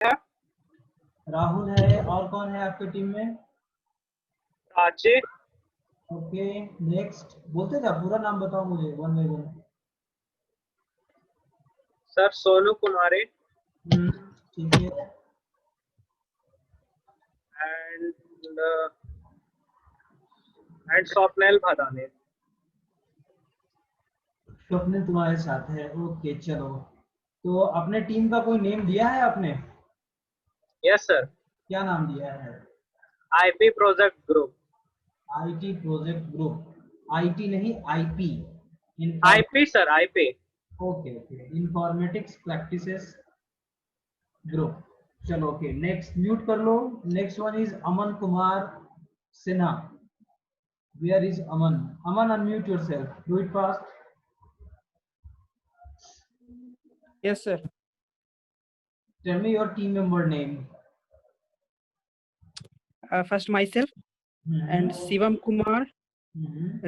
राहुल है, और कौन है आपकी टीम में? राजे। Okay, next. बोलते जा, पूरा नाम बताओ मुझे one by one. Sir Sonu Kumar ठीक है। एंड स्वप्निल भदाने। स्वप्निल तुम्हारे साथ है, ओके चलो। तो अपने टीम का कोई नेम दिया है आपने? Yes sir. क्या नाम दिया है? IP project group. IT project group. IT नहीं, IP. IP sir, IP. Okay okay, informatics practices group. चलो ओके, नेक्स्ट म्यूट कर लो। Next one is Aman Kumar Sinha. Where is Aman? Aman, unmute yourself, do it fast. Yes, sir. Tell me your team member name. First myself and Shivam Kumar,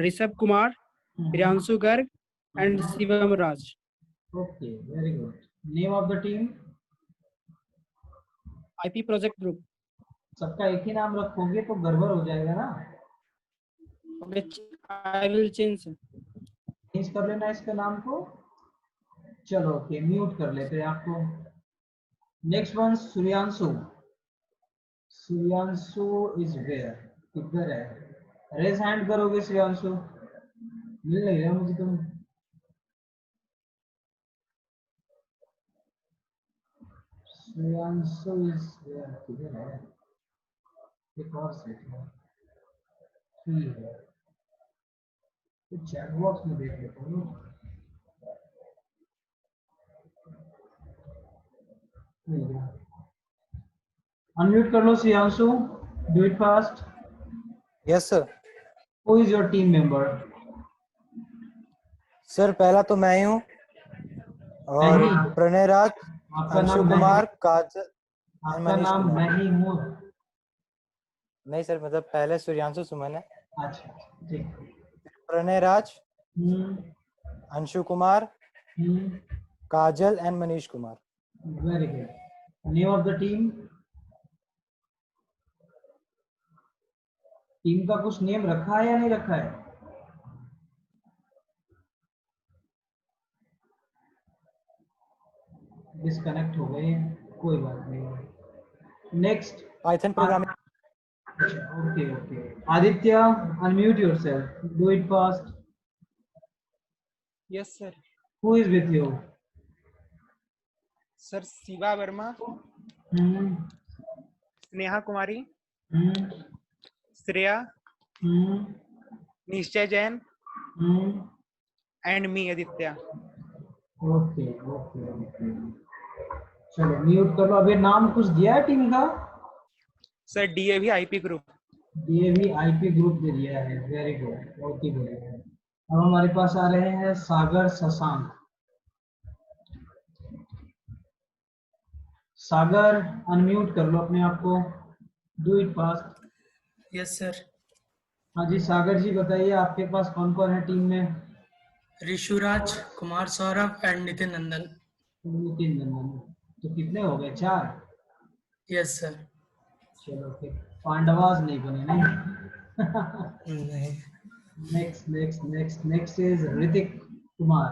Rishabh Kumar, Priyanshu Garg, and Shivam Raj. Okay, very good. Name of the team? IP Project Group. सबका एक ही नाम रखोगे तो गड़बड़ हो जाएगा ना। Okay, I will change. Change कर लेना इसके नाम को। चलो ओके, म्यूट कर लेते हैं आपको। Next one Suryanshu. Suryanshu is where? किधर है? रेज हैंड करोगे सूर्यांशु? मिल नहीं रहा मुझे तुम। Suryanshu is where? किधर है? एक और सेट है, ठीक है। तो चैट बॉक्स में देख लेता हूँ। अनम्यूट कर लो Shreyanshu, do it fast. Yes sir. Who is your team member? Sir पहला तो मैं ही हूँ, और प्रणय राज, अंशु कुमार, काजल। आपका नाम मैं ही हूँ? नहीं सर, मतलब पहले सूर्यांशु सुमन है। अच्छा ठीक। Pranay Raj, Anshu Kumar, Kajal and Manish Kumar. Very good. Name of the team? Team का कुछ नेम रखा है या नहीं रखा है? डिस्कनेक्ट हो गए, कोई बात नहीं। Next Python programming. Okay okay, Aditya unmute yourself, do it fast. Yes, sir. Who is with you? Sir Shiva Verma, Sneha Kumari, Shreya, Nishchay Jain, and me Aditya. Okay okay okay, चलो mute कर लो। अभी नाम कुछ दिया है team का? Sir DAV IP Group. DAV IP group दे दिया है, वेरी गुड, बहुत ही बढ़िया। अब हमारे पास आ रहे हैं सागर शशांक। सागर अनम्यूट कर लो अपने आप को, do it fast. Yes sir. हाँ जी सागर जी, बताइए आपके पास कौन कौन है टीम में? ऋषुराज, कुमार सौरभ एंड नितिन नंदन। नितिन नंदन। तो कितने हो गए? 4। Yes sir. चलो फिर पांडवास नहीं बने नहीं। नहीं। Next next next next is Ritik Kumar.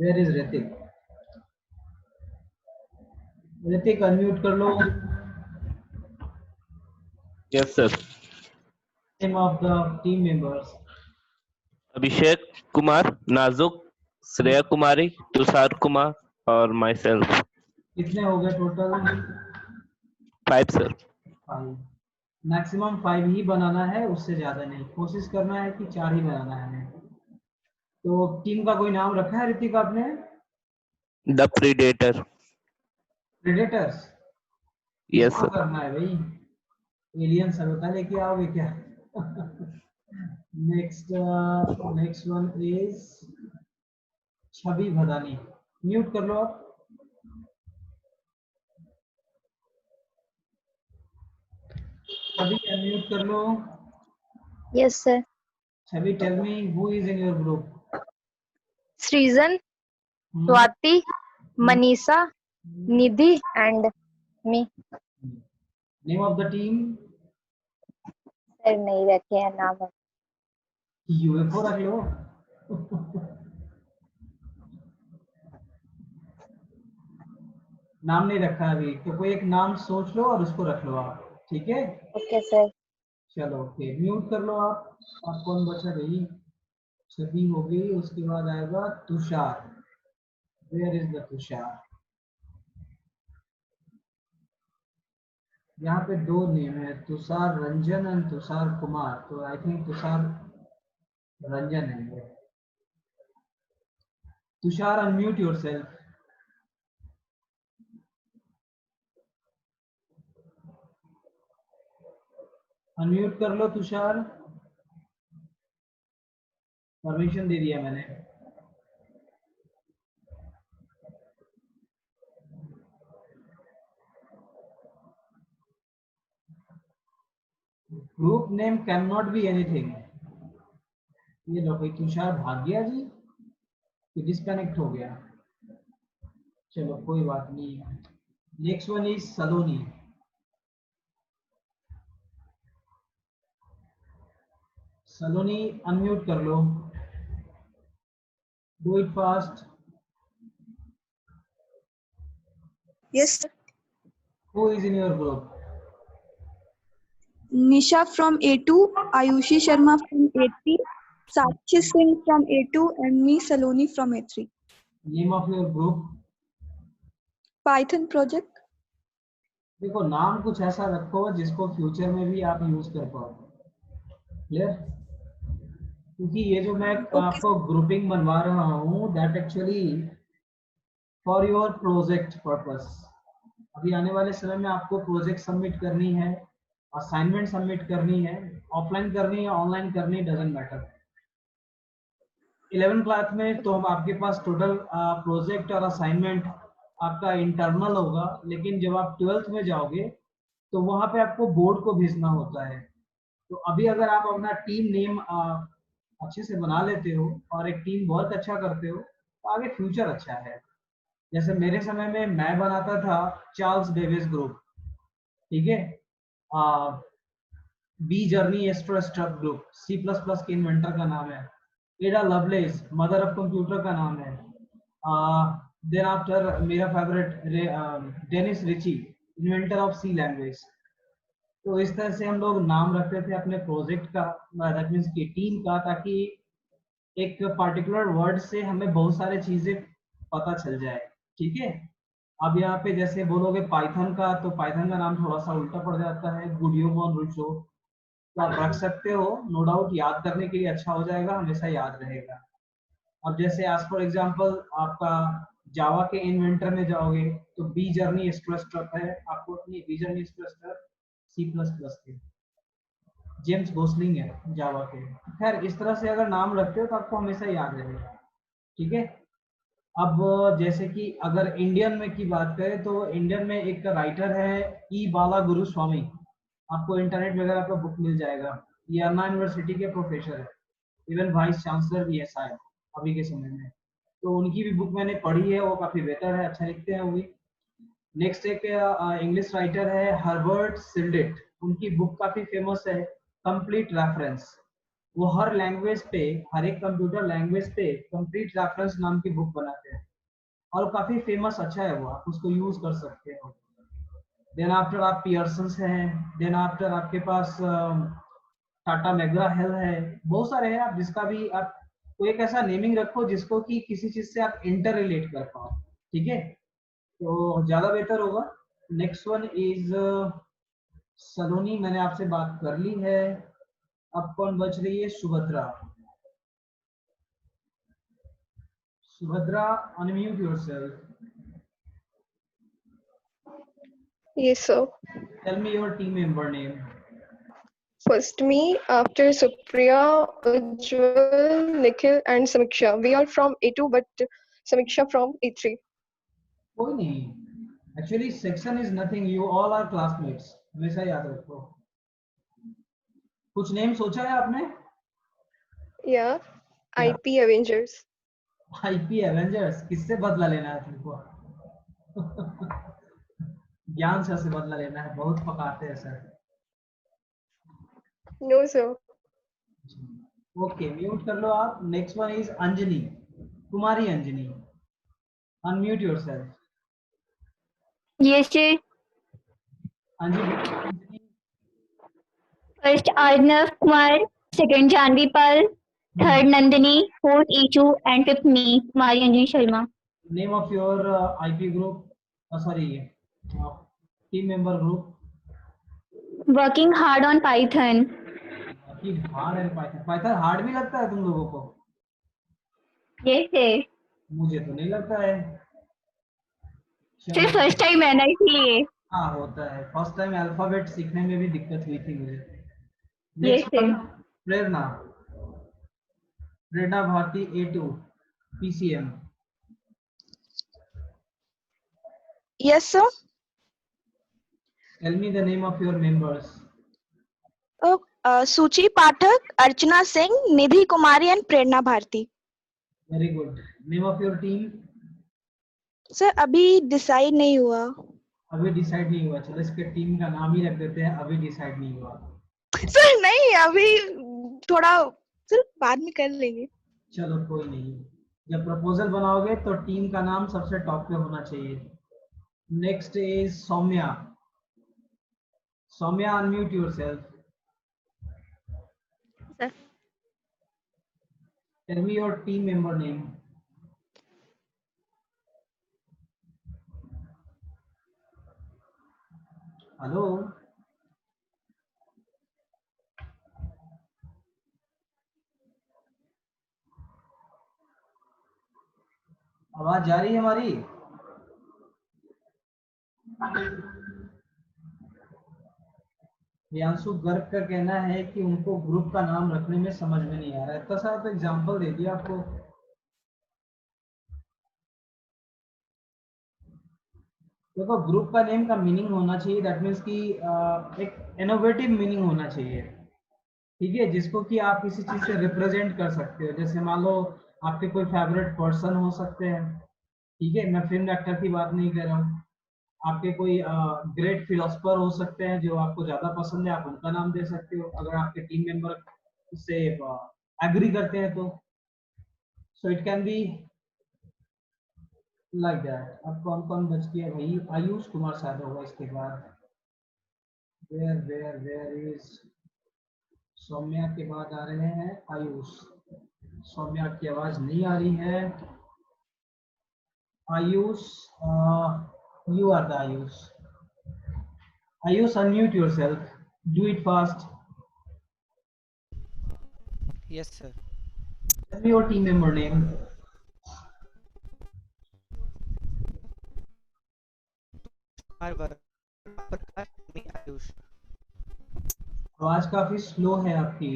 Where is Ritik? Ritik unmute कर लो। Yes sir. Name of the team members? Abhishek Kumar, Nazuk, Shreya कुमारी, तुषार कुमार और माई सेल्फ। कितने हो गए टोटल? 5 सर। 5। मैक्सिमम 5 ही बनाना है, उससे ज्यादा नहीं। कोशिश करना है कि 4 ही बनाना है। तो टीम का कोई नाम रखा है ऋतिक आपने? The predator. प्रेडेटर्स? यस किसको सर। करना है भाई? एलियन सरोता लेके आओगे क्या? Next next one is Chhavi Bhadani. Mute कर लो आप। छवि अनम्यूट कर लो। Yes, sir. Chhavi, tell me who is in your group? Srijan, Swati, Manisha, Nidhi and me. Name of the team? Sir नहीं रखे हैं नाम. UFO रख लो. नाम नहीं रखा अभी, तो कोई एक नाम सोच लो और उसको रख लो आप, ठीक है? Okay sir. चलो ओके, म्यूट कर लो आप. आप कौन बचा रही? छवि हो गई, उसके बाद आएगा Tushar. Where is the Tushar? यहाँ पे दो नेम है, तुषार रंजन एंड तुषार कुमार. तो आई थिंक तुषार रंजन है ये. Tushar unmute yourself. अनम्यूट कर लो तुषार. परमिशन दे दिया मैंने. Group name can not be anything. ये लो भाई, तुषार भाग गया जी, कि डिस्कनेक्ट हो गया. चलो कोई बात नहीं. Next one is Saloni. Saloni unmute कर लो. Do it fast. Yes, sir. Who is in your group? Nisha from A2, Ayushi Sharma from A3, Sakshi Singh from A2, and me, Saloni from A3. Name of your group? Python project. देखो, नाम कुछ ऐसा रखो जिसको future में भी आप use कर पाओ. क्लियर? क्योंकि ये जो मैं आपको ग्रुपिंग बनवा रहा हूँ, that actually for your project purpose. अभी आने वाले समय में आपको प्रोजेक्ट सबमिट करनी है, असाइनमेंट सबमिट करनी है, ऑफलाइन करनी है, ऑनलाइन करनी, डजंट मैटर. 11th क्लास में तो हम आपके पास टोटल प्रोजेक्ट और असाइनमेंट आपका इंटरनल होगा, लेकिन जब आप 12th में जाओगे तो वहां पे आपको बोर्ड को भेजना होता है. तो अभी अगर आप अपना टीम नेम अच्छे से बना लेते हो और एक टीम वर्क अच्छा करते हो, तो आगे फ्यूचर अच्छा है. जैसे मेरे समय में मैं बनाता था चार्ल्स डेविस ग्रुप, ठीक है, बी जर्नी एस्ट्रोस्ट्रप ग्रुप, C++ के इन्वेंटर का नाम है. एडा लवलेस मदर ऑफ कंप्यूटर का नाम है. देन आफ्टर मेरा favourite Dennis Ritchie, inventor of C language. तो इस तरह से हम लोग नाम रखते थे अपने प्रोजेक्ट का, दैट मींस की टीम का, ताकि एक पर्टिकुलर वर्ड से हमें बहुत सारी चीजें पता चल जाए. ठीक है? अब यहाँ पे जैसे बोलोगे पाइथन का, तो पाइथन का नाम थोड़ा सा उल्टा पड़ जाता है, गुडियो बॉन रुचो. तो आप रख सकते हो, नो डाउट, याद करने के लिए अच्छा हो जाएगा, हमेशा याद रहेगा. अब जैसे आज फॉर एग्जांपल आपका जावा के इन्वेंटर में जाओगे तो बी जर्नी स्ट्रक्चर है, आपको अपनी बी जर्नी स्ट्रक्चर C++ के जेम्स गोसलिंग है जावा के. खैर, इस तरह से अगर नाम रखते हो तो आपको हमेशा याद रहेगा. ठीक है? अब जैसे कि अगर इंडियन में की बात करें तो इंडियन में एक राइटर है ई बाला गुरु स्वामी. आपको इंटरनेट वगैरह पर बुक मिल जाएगा. ये अन्ना यूनिवर्सिटी के प्रोफेसर है, इवन वाइस चांसलर भी है शायद अभी के समय में. तो उनकी भी बुक मैंने पढ़ी है, वो काफी बेहतर है, अच्छा लिखते हैं वो भी. नेक्स्ट एक इंग्लिश राइटर है हर्बर्ट सिल्डेट. उनकी बुक काफी फेमस है, कंप्लीट रेफरेंस. वो हर लैंग्वेज पे, हर एक कंप्यूटर लैंग्वेज पे कंप्लीट रेफरेंस नाम की बुक बनाते हैं, और काफी फेमस, अच्छा है वो, आप उसको यूज कर सकते हो. देन आफ्टर आप पियर्सन हैं. देन आफ्टर आपके पास टाटा मैकग्रा हिल है, बहुत सारे हैं. आप जिसका भी आप कोई एक ऐसा नेमिंग रखो जिसको कि किसी चीज से आप इंटर रिलेट कर पाओ. ठीक है? तो ज्यादा बेहतर होगा. नेक्स्ट वन इज सलोनी. मैंने आपसे बात कर ली है. अब कौन बच रही है? Subhadra. Subhadra, unmute yourself. Yes, sir. Tell me your team member name. First me, after Supriya, Ujjwal, Nikhil, and Samiksha. We are from A2, but Samiksha from A3. कोई नहीं. Actually, section is nothing. You all are classmates. हमेशा याद रखो. कुछ name सोचा है आपने? Yeah, IP Avengers. IP Avengers. किससे बदला लेना है तुमको? ज्ञान सर से बदला लेना है, बहुत पकाते हैं sir. No, sir. Okay, mute कर लो आप। Next one is Anjani, Kumari Anjani, unmute yourself. Yes, sir. Anjani, First Arnav Kumar, second Janvi Pal, third Nandini, fourth Ishu, and fifth me, Kumari Anjali Sharma. Name of your IP group, sorry team member group. Working hard on Python. कि hard है Python, Python hard भी लगता है तुम लोगों को? Yes, sir. मुझे तो नहीं लगता है। सिर्फ फर्स्ट टाइम है ना इसलिए। हाँ होता है, फर्स्ट टाइम अल्फाबेट सीखने में भी दिक्कत हुई थी मुझे। Yes, next sir. One, Prerna, Prerna Bharti A2 PCM। Yes, sir. Tell me the name of your members. Suchi Pathak, Archana Singh, Nidhi Kumari, and Prerna Bharti. Very good. Name of your team? Sir अभी decide नहीं हुआ। अभी decide नहीं हुआ, चलो इसके team का नाम ही रख देते हैं, अभी डिसाइड नहीं हुआ। सर नहीं, अभी थोड़ा सर बाद में कर लेंगे। चलो कोई नहीं, जब प्रपोजल बनाओगे तो टीम का नाम सबसे टॉप पे होना चाहिए। Next is Saumya. Saumya, unmute yourself. Sir tell me your team member name. Hello, आवाज जा रही है हमारी? प्रियांशु गर्ग का कहना है कि उनको ग्रुप का नाम रखने में समझ में नहीं आ रहा है। इतना सारा तो एग्जाम्पल दे दिया आपको। देखो, ग्रुप का नेम का मीनिंग होना चाहिए, दैट मीन्स कि एक इनोवेटिव मीनिंग होना चाहिए, ठीक है, जिसको कि आप किसी चीज से रिप्रेजेंट कर सकते हो। जैसे मान लो आपके कोई फेवरेट पर्सन हो सकते हैं, ठीक है, मैं फिल्म एक्टर की बात नहीं कर रहा हूँ। आपके कोई ग्रेट फिलोसफर हो सकते हैं जो आपको ज्यादा पसंद है, आप उनका नाम दे सकते हो अगर आपके टीम मेंबर उससे एग्री करते हैं तो। So it can be like that. अब कौन कौन बच गया भाई? आयुष कुमार शायद होगा इसके बाद। वेयर इज सौम्या के बाद आ रहे हैं आयुष। सौम्या की आवाज नहीं आ रही है। Ayush, you are the Ayush. Ayush, unmute yourself. Do it fast. Yes, sir. Tell me your team member name. Ayush. आवाज काफी स्लो है आपकी।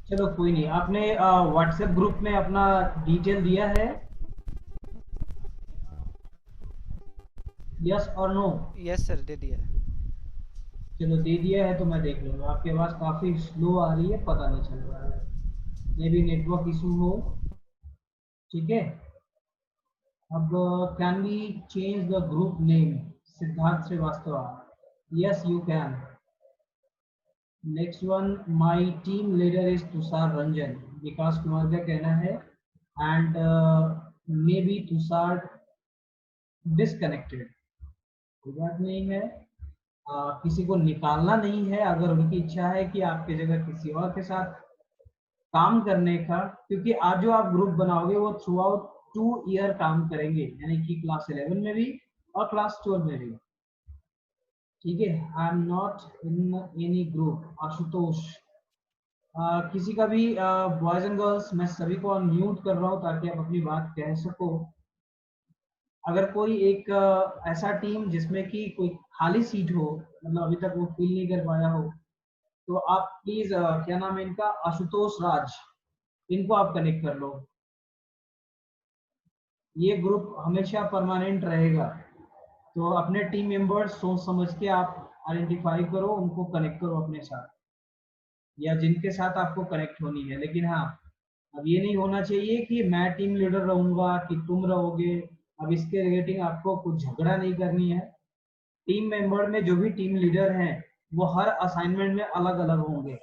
चलो कोई नहीं, आपने व्हाट्सएप ग्रुप में अपना डिटेल दिया है? यस और नो? यस सर, दे दिया। चलो दे दिया है तो मैं देख लूंगा। आपकी आवाज काफी स्लो आ रही है, पता नहीं चल रहा है, मे बी नेटवर्क इशू हो, ठीक है। अब can we change the group name? Siddharth Srivastava, yes you can. Next one, my team leader is Tushar Ranjan, Vikas Kumar का कहना है, and maybe Tushar disconnected. कोई बात नहीं है, किसी को निकालना नहीं है। अगर उनकी इच्छा है कि आपकी जगह किसी और के साथ काम करने का, क्योंकि आज जो आप ग्रुप बनाओगे वो थ्रू आउट 2 ईयर काम करेंगे, यानी कि क्लास 11 में भी और क्लास 12 में भी, ठीक है। I am not in any group. Ashutosh, किसी का भी बॉयज एंड गर्ल्स, मैं सभी को अनम्यूट कर रहा हूँ ताकि आप अपनी बात कह सको। अगर कोई एक ऐसा टीम जिसमें कि कोई खाली सीट हो, मतलब अभी तक वो फिल नहीं कर पाया हो, तो आप प्लीज क्या नाम है इनका, आशुतोष राज, इनको आप कनेक्ट कर लो। ये ग्रुप हमेशा परमानेंट रहेगा, तो अपने टीम मेंबर्स सोच समझ के आप आइडेंटिफाई करो, उनको कनेक्ट करो अपने साथ। या जिनके साथ आपको कनेक्ट होनी है। लेकिन हाँ, अब ये नहीं होना चाहिए कि मैं टीम लीडर रहूंगा कि तुम रहोगे। अब इसके रिलेटिंग आपको कुछ झगड़ा नहीं करनी है। टीम मेंबर में जो भी टीम लीडर हैं वो हर असाइनमेंट में अलग अलग होंगे।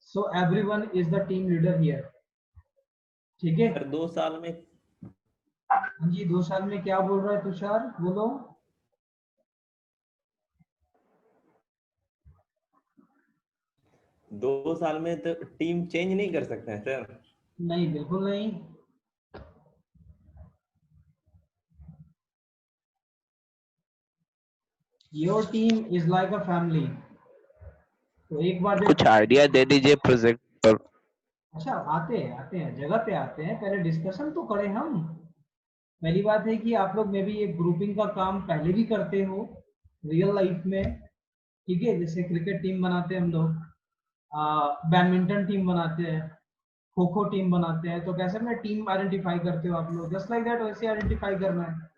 So everyone is the team leader here. ठीक है सर 2 साल में हाँ जी, 2 साल में क्या बोल रहा है तुषार, बोलो। 2 साल में तो टीम चेंज नहीं कर सकते हैं सर। नहीं, बिल्कुल नहीं। Your team is like a family. तो एक बार कुछ आइडिया दे दीजिए प्रोजेक्ट पर। अच्छा, आते हैं जगह पे आते हैं, पहले डिस्कशन तो करें हम। पहली बात है कि आप लोग में भी एक ग्रुपिंग का काम पहले भी करते हो रियल लाइफ में। ठीक है, जैसे क्रिकेट टीम बनाते हैं हम लोग, बैडमिंटन टीम बनाते हैं, खो खो टीम बनाते हैं। तो कैसे में टीम आइडेंटिफाई करते हो आप लोग, जस्ट लाइक दैट वैसे आइडेंटिफाई करना है।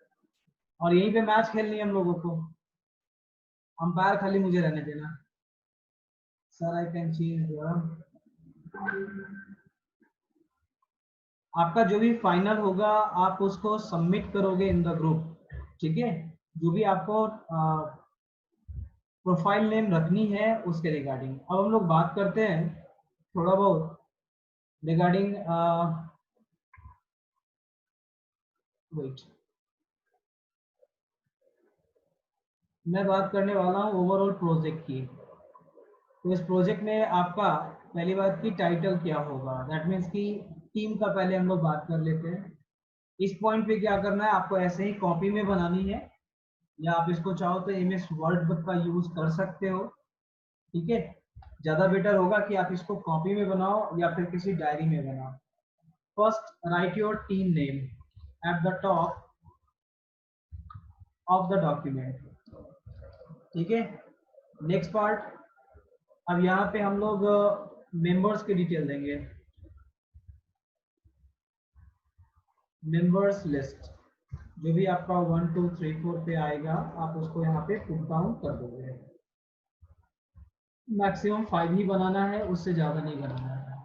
और यहीं पे मैच खेलनी है हम लोगों को। अंपायर खाली मुझे रहने देना। Sir I can change. आपका जो भी फाइनल होगा आप उसको सबमिट करोगे इन द ग्रुप। ठीक है, जो भी आपको प्रोफाइल नेम रखनी है उसके रिगार्डिंग। अब हम लोग बात करते हैं थोड़ा बहुत रिगार्डिंग वेट, मैं बात करने वाला हूँ ओवरऑल प्रोजेक्ट की। तो इस प्रोजेक्ट में आपका पहली बात की टाइटल क्या होगा, दैट मीन्स कि टीम का पहले हम लोग बात कर लेते हैं। इस पॉइंट पे क्या करना है, आपको ऐसे ही कॉपी में बनानी है, या आप इसको चाहो तो एमएस वर्ड का यूज कर सकते हो। ठीक है, ज्यादा बेटर होगा कि आप इसको कॉपी में बनाओ या फिर किसी डायरी में बनाओ। First right your team name at the top of the document. ठीक है, नेक्स्ट पार्ट, अब यहाँ पे हम लोग मेंबर्स की डिटेल देंगे। मेंबर्स लिस्ट, जो भी आपका 1 2 3 4 पे आएगा आप उसको यहाँ पे पुट डाउन कर दोगे। मैक्सिमम 5 ही बनाना है, उससे ज्यादा नहीं बनाना है।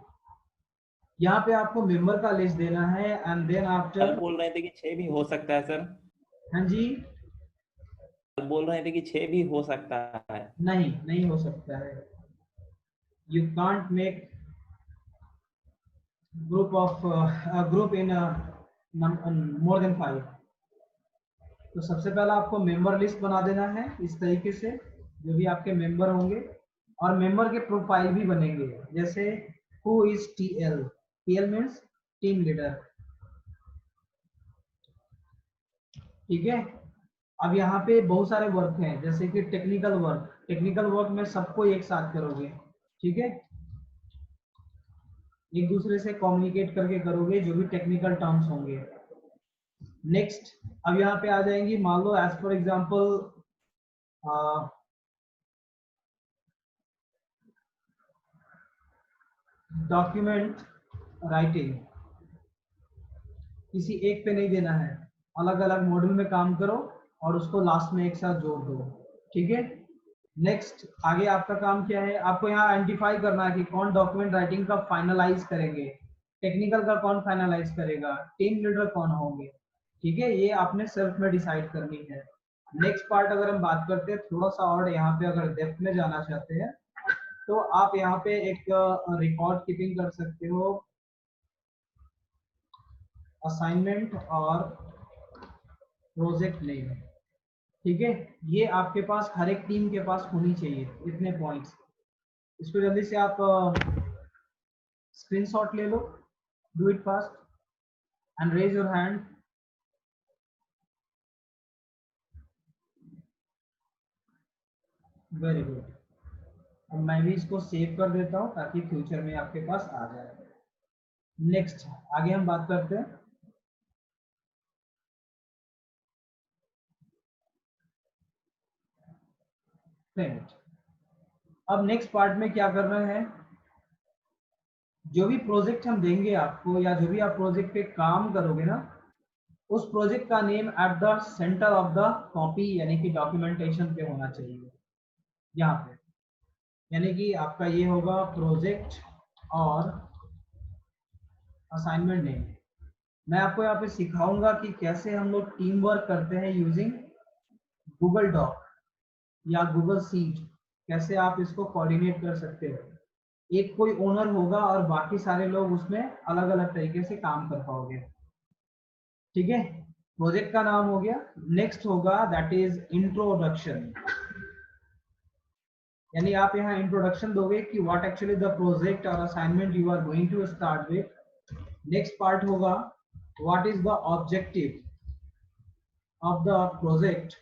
यहाँ पे आपको मेंबर का लिस्ट देना है एंड देन आफ्टर। कल बोल रहे थे कि 6 भी हो सकता है सर। हाँ जी, कल बोल रहे थे कि 6 भी हो सकता है। नहीं हो सकता है। You can't make group in more than 5। तो सबसे पहला आपको मेंबर लिस्ट बना देना है इस तरीके से, जो भी आपके मेंबर होंगे, और मेंबर के प्रोफाइल भी बनेंगे। जैसे who is TL, TL means team leader. ठीक है, अब यहाँ पे बहुत सारे वर्क हैं, जैसे कि टेक्निकल वर्क में सबको एक साथ करोगे। ठीक है, एक दूसरे से कम्युनिकेट करके करोगे जो भी टेक्निकल टर्म्स होंगे। नेक्स्ट, अब यहाँ पे आ जाएंगी, मान लो as for example document writing, किसी एक पे नहीं देना है, अलग अलग मॉड्यूल में काम करो और उसको लास्ट में एक साथ जोड़ दो। ठीक है, नेक्स्ट आगे आपका काम क्या है, आपको यहाँ आइडेंटिफाई करना है कि कौन डॉक्यूमेंट राइटिंग का फाइनलाइज करेंगे, टेक्निकल का कौन फाइनलाइज करेगा, टीम लीडर कौन होंगे। ठीक है, ये आपने सेल्फ में डिसाइड करनी है। नेक्स्ट पार्ट अगर हम बात करते हैं थोड़ा सा और, यहाँ पे अगर डेप्थ में जाना चाहते हैं तो आप यहाँ पे एक रिकॉर्ड कीपिंग कर सकते हो, असाइनमेंट और प्रोजेक्ट नेम। ठीक है, ये आपके पास हर एक टीम के पास होनी चाहिए, इतने पॉइंट्स। इसको जल्दी से आप स्क्रीनशॉट ले लो, do it fast and raise your hand. Very good, अब मैं भी इसको सेव कर देता हूँ ताकि फ्यूचर में आपके पास आ जाए। नेक्स्ट आगे हम बात करते हैं। अब नेक्स्ट पार्ट में क्या करना है, जो भी प्रोजेक्ट हम देंगे आपको या जो भी आप प्रोजेक्ट पे काम करोगे ना, उस प्रोजेक्ट का name at the centre of the copy यानी कि डॉक्यूमेंटेशन पे होना चाहिए। यहाँ पे यानी कि आपका ये होगा प्रोजेक्ट और असाइनमेंट नेम। मैं आपको यहाँ पे सिखाऊंगा कि कैसे हम लोग टीम वर्क करते हैं यूजिंग गूगल डॉक या गूगल सीट, कैसे आप इसको कोऑर्डिनेट कर सकते हो। एक कोई ओनर होगा और बाकी सारे लोग उसमें अलग अलग तरीके से काम कर पाओगे। ठीक है, प्रोजेक्ट का नाम हो गया। नेक्स्ट होगा दैट इज इंट्रोडक्शन, यानी आप यहाँ इंट्रोडक्शन दोगे कि व्हाट एक्चुअली द प्रोजेक्ट और assignment you are going to start with. Next part होगा what is the objective of the project.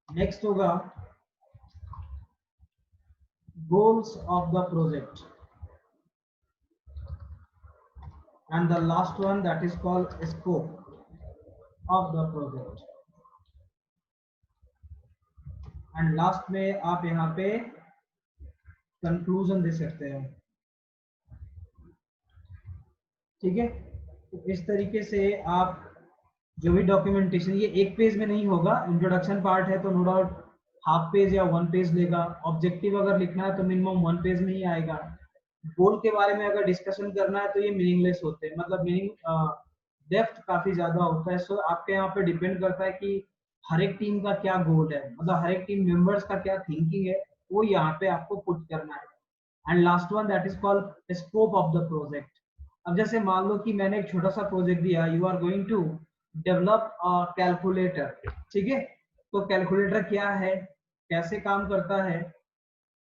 Next होगा goals of the project, and the last one that is called scope of the project, and last में आप यहाँ पे conclusion दे सकते हैं। ठीक है, तो इस तरीके से आप जो भी डॉक्यूमेंटेशन, ये एक पेज में नहीं होगा, इंट्रोडक्शन पार्ट है तो नो डाउट हाफ पेज या 1 पेज लेगा। ऑब्जेक्टिव अगर लिखना है तो मिनिमम 1 पेज में ही आएगा। गोल के बारे में अगर डिस्कशन करना है तो ये मीनिंगलेस होते हैं, मतलब मीनिंग डेप्थ काफी ज्यादा होता है। सो आपके यहाँ पे डिपेंड करता है कि हर एक टीम का क्या गोल है, मतलब हर एक टीम मेंबर्स का क्या थिंकिंग है, वो यहाँ पे आपको पुट करना है। And last one that is called scope of the project. अब जैसे मान लो कि मैंने एक छोटा सा प्रोजेक्ट दिया, you are going to develop calculator. ठीक है, तो कैलकुलेटर क्या है, कैसे काम करता है,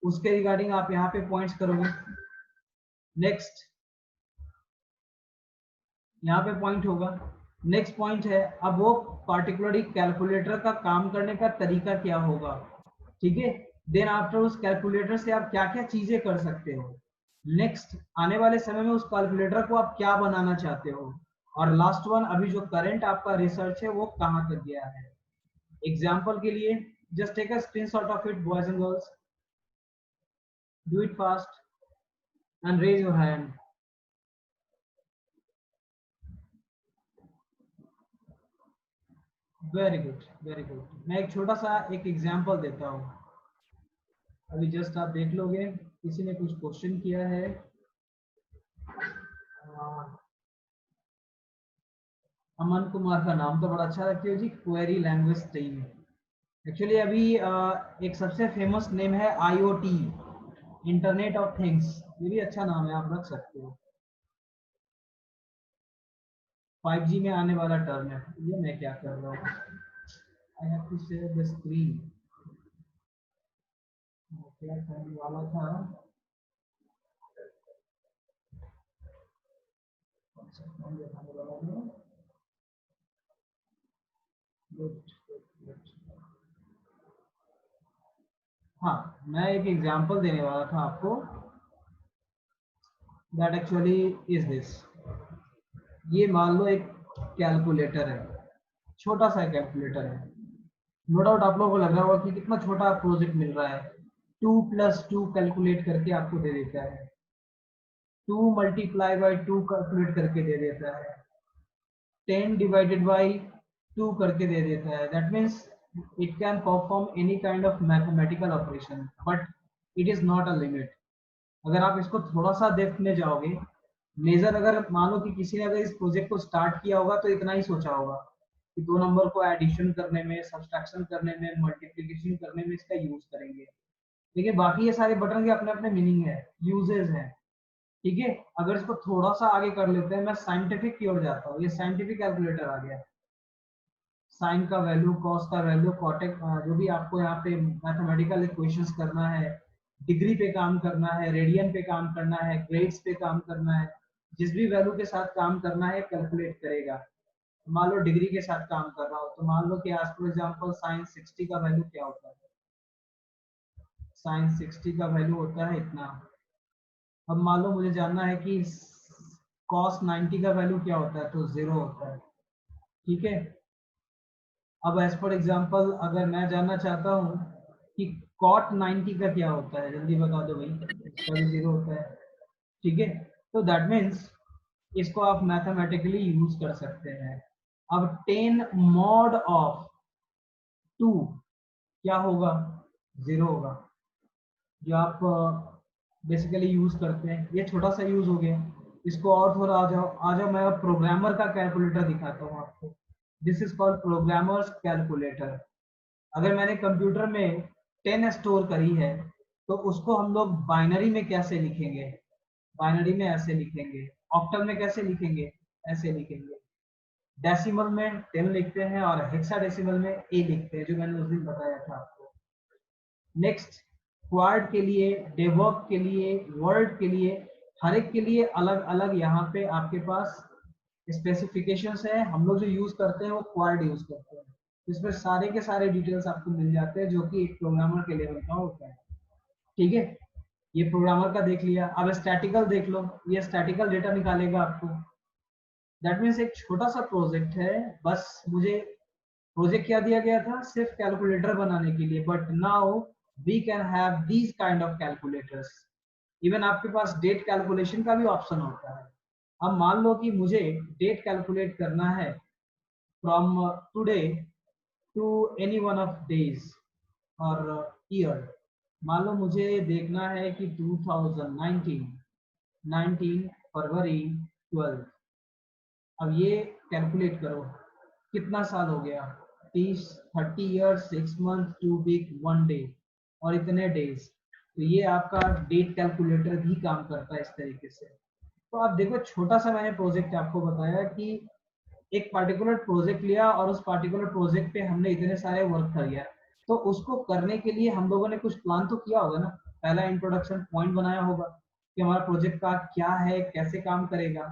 उसके रिगार्डिंग आप यहाँ पे पॉइंट्स करोगे। नेक्स्ट यहाँ पे पॉइंट होगा। नेक्स्ट पॉइंट है अब वो पार्टिकुलरली कैलकुलेटर का काम करने का तरीका क्या होगा। ठीक है, देन आफ्टर उस कैलकुलेटर से आप क्या क्या चीजें कर सकते हो। नेक्स्ट आने वाले समय में उस कैलकुलेटर को आप क्या बनाना चाहते हो। और लास्ट वन अभी जो करंट आपका रिसर्च है वो कहाँ तक गया है। एग्जाम्पल के लिए just take a screenshot of it, boys and girls. Do it fast and raise your hand. Very good, very good. मैं एक छोटा सा एक एग्जाम्पल देता हूँ, अभी जस्ट आप देख लोगे। किसी ने कुछ क्वेश्चन किया है, अमन कुमार का नाम तो बड़ा अच्छा रखते हो जी, क्वेरी लैंग्वेज टीम। एक्चुअली अभी एक सबसे फेमस नेम है IoT, इंटरनेट ऑफ थिंग्स। ये भी अच्छा नाम है, आप रख सकते हो। 5G में आने वाला टर्म है ये। मैं क्या कर रहा हूँ, I have to share the screen. क्या करने वाला था, हाँ मैं एक एग्जांपल देने वाला था आपको। That actually is this. ये मान लो एक कैलकुलेटर है, छोटा सा कैलकुलेटर है। नो डाउट आप लोगों को लग रहा होगा कि कितना छोटा प्रोजेक्ट मिल रहा है। 2 + 2 कैलकुलेट करके आपको दे देता है, 2 × 2 कैलकुलेट करके दे देता है, 10 / 2 करके दे देता है। That means it can perform any kind of mathematical operation, but it is not a limit. अगर आप इसको थोड़ा सा डेप्थ में जाओगे, मेजर अगर मान लो कि किसी ने अगर इस प्रोजेक्ट को स्टार्ट किया होगा तो इतना ही सोचा होगा कि 2 नंबर को एडिशन करने में, सब्सट्रैक्शन करने में, मल्टीप्लिकेशन करने में इसका यूज करेंगे। देखिए बाकी ये सारे बटन के अपने अपने मीनिंग है, यूजेस हैं। ठीक है, अगर इसको थोड़ा सा आगे कर लेते हैं, मैं साइंटिफिक की ओर जाता हूँ। ये साइंटिफिक कैलकुलेटर आ गया। साइन का वैल्यू, कॉस का वैल्यू, कॉटेक, जो भी आपको यहाँ पे मैथमेटिकल इक्वेशंस करना है, डिग्री पे काम करना है, रेडियन पे काम करना है, ग्रेड्स पे काम करना है, जिस भी वैल्यू के साथ काम करना है कैलकुलेट करेगा। मान लो डिग्री के साथ काम कर रहा हो तो मान लो कि आज फॉर एग्जांपल साइन 60 का वैल्यू क्या होता है। साइन 60 का वैल्यू होता है इतना। अब मान लो मुझे जानना है कि कॉस 90 का वैल्यू क्या होता है, तो 0 होता है। ठीक है, अब एज फॉर एग्जांपल अगर मैं जानना चाहता हूँ कि कॉट 90 का क्या होता है, जल्दी बता दो भाई। इसका भी 0 होता है। ठीक है, तो दैट मीन्स इसको आप मैथमेटिकली यूज कर सकते हैं। अब 10 mod of 2 क्या होगा, 0 होगा। जो आप बेसिकली यूज करते हैं। ये छोटा सा यूज हो गया। इसको और थोड़ा आ जाओ मैं प्रोग्रामर का कैलकुलेटर दिखाता हूँ आपको। This is called programmers calculator. अगर मैंने कंप्यूटर में 10 स्टोर करी है तो उसको हम लोग बाइनरी में कैसे लिखेंगे? बाइनरी में ऐसे लिखेंगे। ऑक्टल में कैसे लिखेंगे? ऐसे लिखेंगे। डेसिमल में 10 लिखते हैं और हेक्साडेसिमल में ए लिखते हैं, जो मैंने उस दिन बताया था आपको। नेक्स्ट, क्वाड के लिए, डेवॉप के लिए, वर्ड के लिए, हर एक के लिए अलग अलग यहाँ पे आपके पास स्पेसिफिकेशंस है। हम लोग जो यूज करते हैं वो क्वाड यूज करते हैं। इसमें सारे के सारे डिटेल्स आपको मिल जाते हैं जो कि एक प्रोग्रामर के लेवल का होता है। ठीक है, ये प्रोग्रामर का देख लिया। अब स्टैटिकल देख लो, ये स्टैटिकल डेटा निकालेगा आपको। दैट मीन्स एक छोटा सा प्रोजेक्ट है, बस मुझे प्रोजेक्ट क्या दिया गया था? सिर्फ कैलकुलेटर बनाने के लिए। But now we can have these kind of calculators. Even आपके पास डेट कैलकुलेशन का भी ऑप्शन होता है। अब मान लो कि मुझे डेट कैलकुलेट करना है from today to any one of days और ईयर। मान लो मुझे देखना है कि 2019 फरवरी 12। अब ये कैलकुलेट करो कितना साल हो गया? 30 ईयर्स, 6 मंथ, 2 वीक, 1 डे और इतने डेज। तो ये आपका डेट कैलकुलेटर भी काम करता है इस तरीके से। तो आप देखो, छोटा सा मैंने प्रोजेक्ट आपको बताया कि एक पार्टिकुलर प्रोजेक्ट लिया और उस पार्टिकुलर प्रोजेक्ट पे हमने इतने सारे वर्क किया। तो उसको करने के लिए हम लोगों ने कुछ प्लान तो किया होगा ना। पहला इंट्रोडक्शन पॉइंट बनाया होगा कि हमारा प्रोजेक्ट का क्या है, कैसे काम करेगा।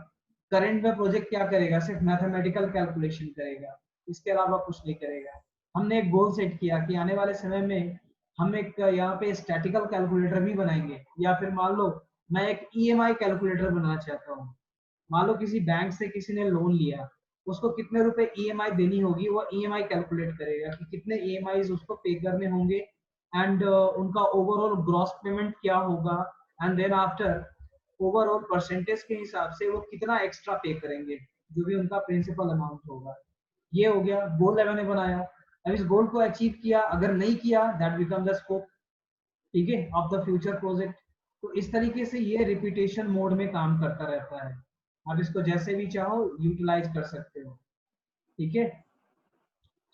करंट में प्रोजेक्ट क्या करेगा? सिर्फ मैथमेटिकल कैलकुलेशन करेगा, इसके अलावा कुछ नहीं करेगा। हमने एक गोल सेट किया कि आने वाले समय में हम एक यहाँ पे स्टैटिकल कैलकुलेटर भी बनाएंगे। या फिर मान लो मैं एक ईएमआई कैलकुलेटर बनाना चाहता हूँ। मान लो किसी बैंक से किसी ने लोन लिया, उसको कितने रुपए ईएमआई देनी होगी, वो ईएमआई कैलकुलेट करेगा कि कितने ईएमआई उसको पे करने होंगे एंड उनका ओवरऑल ग्रॉस पेमेंट क्या होगा and then after overall percentage के हिसाब से वो कितना एक्स्ट्रा पे करेंगे, जो भी उनका प्रिंसिपल अमाउंट होगा। ये हो गया गोल मैंने बनाया। अब इस गोल को अचीव किया, अगर नहीं किया दैट बिकम द स्कोप, ठीक है, ऑफ द फ्यूचर प्रोजेक्ट। तो इस तरीके से ये रिपीटेशन मोड में काम करता रहता है। आप इसको जैसे भी चाहो यूटिलाइज कर सकते हो। ठीक है,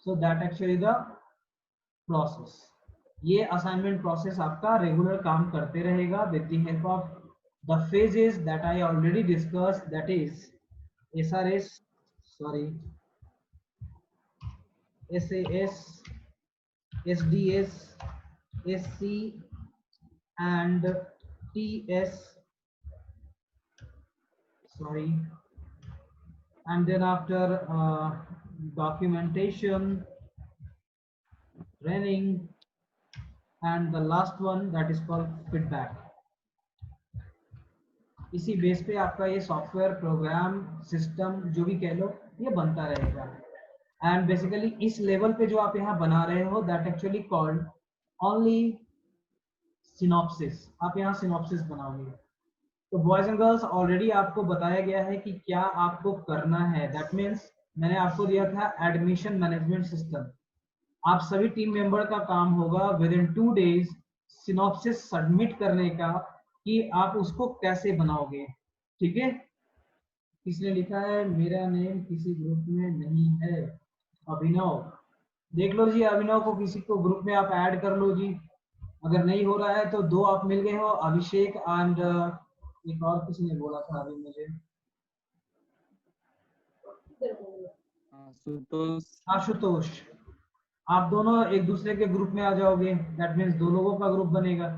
so that actually the process. ये असाइनमेंट प्रोसेस आपका रेगुलर काम करते रहेगा with the help of the phases that I already discussed, that is SRS, sorry, SAS, SDS, SC and TS, sorry, and then after documentation, training, and the last one that is called feedback. इसी base पे आपका ये software program system जो भी कह लो ये बनता रहेगा। एंड बेसिकली इस लेवल पे जो आप यहाँ बना रहे हो that actually called only synopsis. आप यहाँ सिनॉप्सिस बनाओगे। तो बॉयज एंड गर्ल्स ऑलरेडी आपको बताया गया है कि क्या आपको करना है। दैट मीन्स मैंने आपको दिया था एडमिशन मैनेजमेंट सिस्टम। आप सभी टीम मेंबर का काम होगा with in 2 days synopsis submit करने का कि आप उसको कैसे बनाओगे। ठीक है, किसने लिखा है मेरा नेम किसी ग्रुप में नहीं है? अभिनव, देख लो जी, अभिनव को किसी को ग्रुप में आप ऐड कर लो जी। अगर नहीं हो रहा है तो 2 आप मिल गए हो, अभिषेक एंड एक और किसी ने बोला था अभी मुझे, आशुतोष। आप दोनों एक दूसरे के ग्रुप में आ जाओगे। दैट मीन्स 2 लोगों का ग्रुप बनेगा।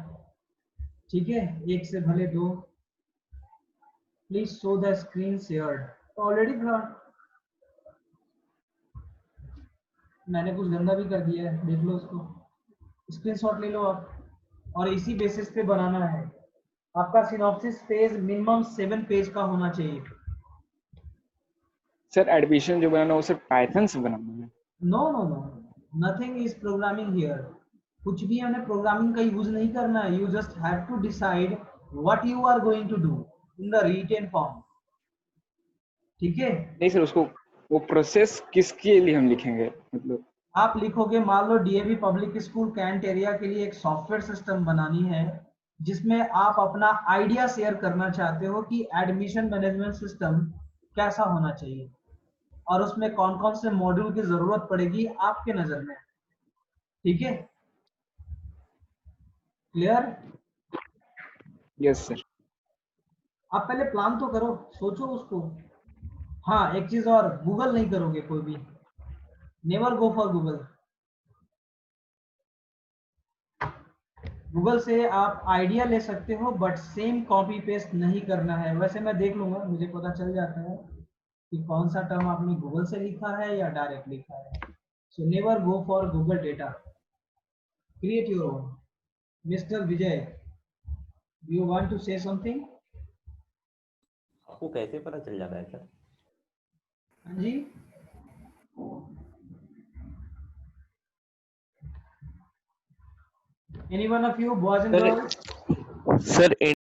ठीक है, एक से भले 2। Please show the screen shared. Already था, मैंने कुछ गंदा भी कर दिया है, देख लो उसको, स्क्रीनशॉट ले लो आप। और इसी बेसिस पे बनाना है। आपका सिनॉप्सिस पेज मिनिमम 7 पेज का होना चाहिए। सर एडमिशन जो बनाना है वो सिर्फ पाइथन से बनाना है? No no no, nothing is programming here. कुछ भी हमें प्रोग्रामिंग का यूज नहीं करना है। You just have to decide what you are going to do in the written form. ठीक है, नहीं सर, उसको वो प्रोसेस किसके लिए हम लिखेंगे? मतलब आप लिखोगे, मान लो DAV public school cantt area के लिए एक सॉफ्टवेयर सिस्टम बनानी है जिसमें आप अपना आइडिया शेयर करना चाहते हो कि एडमिशन मैनेजमेंट सिस्टम कैसा होना चाहिए और उसमें कौन कौन से मॉड्यूल की जरूरत पड़ेगी आपके नजर में। ठीक है, क्लियर? Yes sir. आप पहले प्लान तो करो, सोचो उसको। हाँ, एक चीज और, गूगल नहीं करोगे कोई भी, never go for Google. Google से आप आइडिया ले सकते हो बट सेम कॉपी पेस्ट नहीं करना है। वैसे मैं देख लूंगा, मुझे पता चल जाता है कि कौन सा टर्म आपने गूगल से लिखा है या डायरेक्ट लिखा है। So never go for Google data, create your own. Mister Vijay, do you want to say something? आपको कैसे पता चल जाता है सर? हाँ जी, any one of you, boys and girls? Sir,